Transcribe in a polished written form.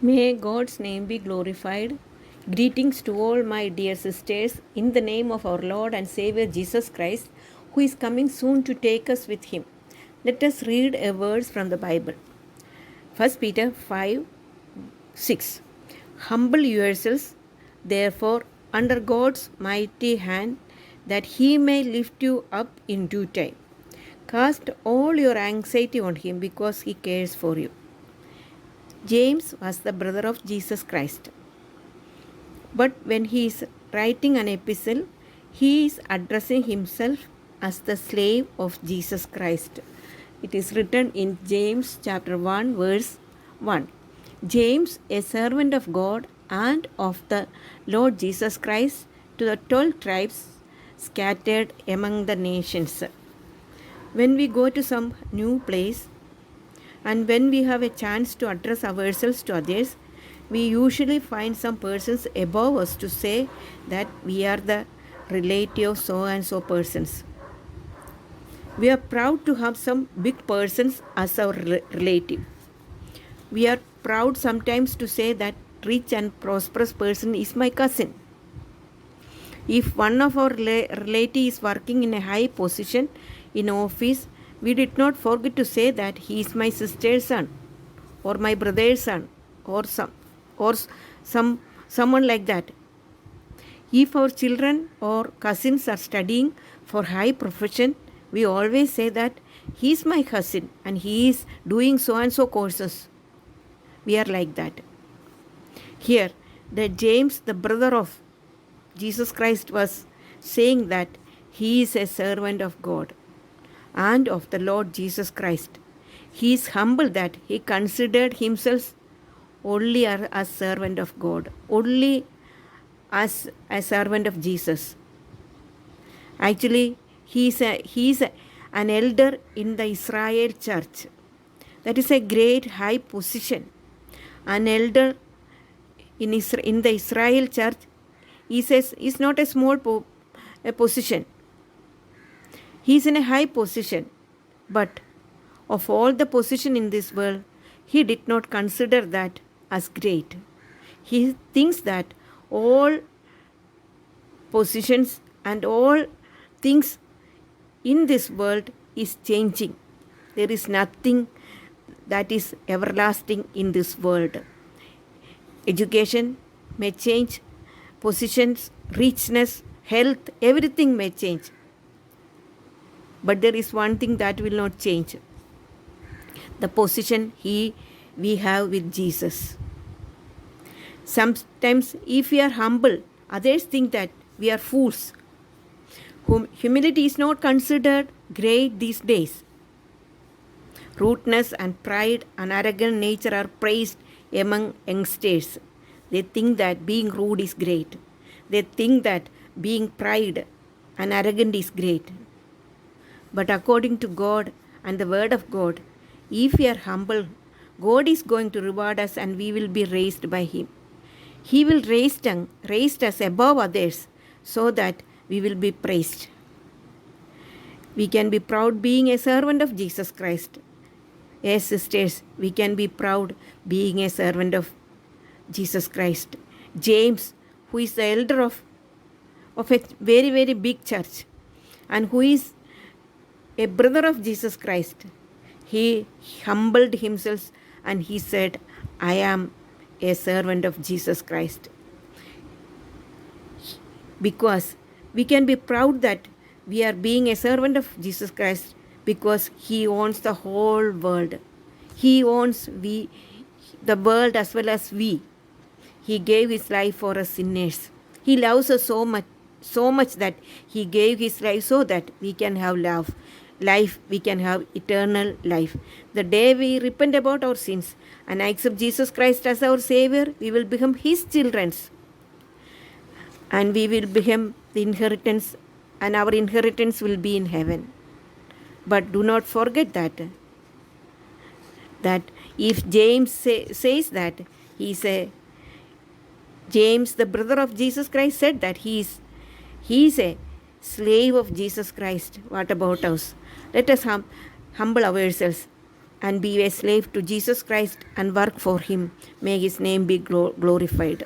May God's name be glorified. Greetings to all my dear sisters in the name of our Lord and Savior Jesus Christ, who is coming soon to take us with him. Let us read a verse from the Bible. 1 Peter 5 6. Humble yourselves, therefore, under God's mighty hand, that he may lift you up in due time. Cast all your anxiety on him because he cares for you. James was the brother of Jesus Christ. But when he is writing an epistle, he is addressing himself as the slave of Jesus Christ. It is written in James chapter 1 verse 1. James, a servant of God and of the Lord Jesus Christ, to the 12 tribes scattered among the nations. When we go to some new place, and when we have a chance to address ourselves to others, we usually find some persons above us to say that we are the relative of so and so persons. We are proud to have some big persons as our relative. We are proud sometimes to say that rich and prosperous person is my cousin. If one of our relative is working in a high position in office, we did not forget to say that he is my sister's son or my brother's son or someone like that. If our children or cousins are studying for high profession, we always say that he is my cousin and he is doing so and so courses. We are like that. Here, that James, the brother of Jesus Christ, was saying that he is a servant of God and of the Lord Jesus Christ. He is humble that he considered himself only as a servant of God, only as a servant of Jesus. Actually, he is an elder in the Israel church. That is a great high position. An elder in the Israel church is not a small position. He is in a high position, but of all the position in this world, he did not consider that as great. He thinks that all positions and all things in this world is changing. There is nothing that is everlasting in this world. Education may change, positions, richness, health, everything may change. But there is one thing that will not change: the position we have with Jesus. Sometimes, if we are humble, others think that we are fools. Humility is not considered great these days. Rudeness and pride and arrogant nature are praised among youngsters. They think that being rude is great. They think that being pride and arrogant is great. But according to God and the word of God, if we are humble, God is going to reward us and we will be raised by him. He will raise us above others so that we will be praised. We can be proud being a servant of Jesus Christ. Yes, sisters, we can be proud being a servant of Jesus Christ. James, who is the elder of a very, very big church and who is a brother of Jesus Christ, he humbled himself and he said, I am a servant of Jesus Christ. Because we can be proud that we are being a servant of Jesus Christ because he owns the whole world. He owns the world as well as we. He gave his life for us sinners. He loves us so much that he gave his life so that we can have life, we can have eternal life. The day we repent about our sins and accept Jesus Christ as our Savior, we will become his children. And we will become the inheritance, and our inheritance will be in heaven. But do not forget that if James says that James, the brother of Jesus Christ, said that he is a slave of Jesus Christ. What about us? Let us humble ourselves. and be a slave to Jesus Christ and work for Him. May His name be glorified.